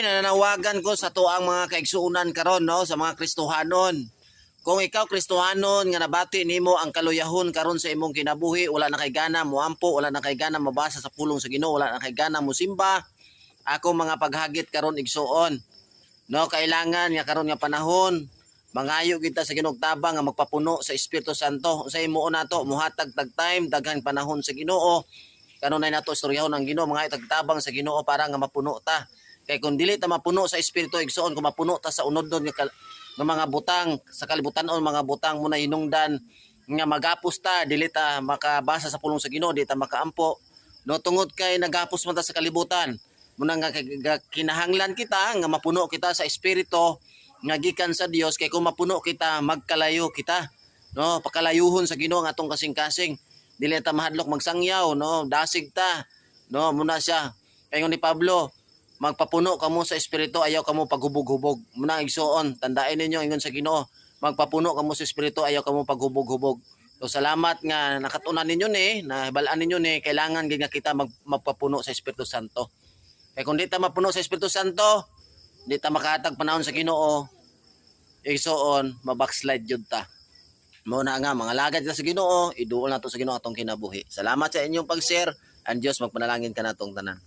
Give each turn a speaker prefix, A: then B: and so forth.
A: nananawagan ko sa tuang mga kaigsuunan karon, no, sa mga Kristohanon. Kung ikaw Kristohanon nga nabati nimo ang kaluyahon karon sa imong kinabuhi, wala na kay gana moampo, wala na kay gana mabasa sa pulong sa Ginoo, wala na kay gana mosimba, ako mga paghagit karon igsuon. No, kailangan nga karon nga panahon mangayo kita sa Ginoo tabang nga magpapuno sa Espiritu Santo. Sa imo nato muhatag tag time daghang panahon sa Ginoo. Kanunay nato istoryahon ang Ginoo, mga tagtabang sa Ginoo para nga mapuno ta. Kay kung dili ta mapuno sa Espiritu igsuon, kung mapuno ta sa unod-unod nga mga butang sa kalibutan-on, mga butang mo na hinungdan nga magapos ta, dili ta makabasa sa pulong sa Ginoo, dili ta makaampo. No, tungod kay nagapos man ta sa kalibutan, muna nga kinahanglan kita nga mapuno kita sa Espiritu nga gikan sa Dios. Kay kung mapuno kita, magkalayo kita. No, pakalayuhon sa Ginoo nga atong kasing-kasing. Dili ta mahadlok magsangyaw, no, dasig ta. No, muna siya. Kay ni Pablo, magpapuno kamo sa Espiritu, ayaw kamo paghubog-hubog. Muna igsuon, tandain ninyo ingon sa Ginoo, magpapuno kamo sa Espiritu, ayaw kamo paghubog-hubog. So salamat nga nakatunan ninyo ni, nahibalaan ninyo ni, kailangan gid nga kita magpapuno sa Espiritu Santo. Kay kung di ta mapuno sa Espiritu Santo, di ta makahatag panahon sa Ginoo, igsuon, mabackslide jud ta. Muna nga mga lagad sa Ginoo, iduol nato sa Ginoo atong kinabuhi. Salamat sa inyong pag-share, and Dios magpanalangin ka natong tanan.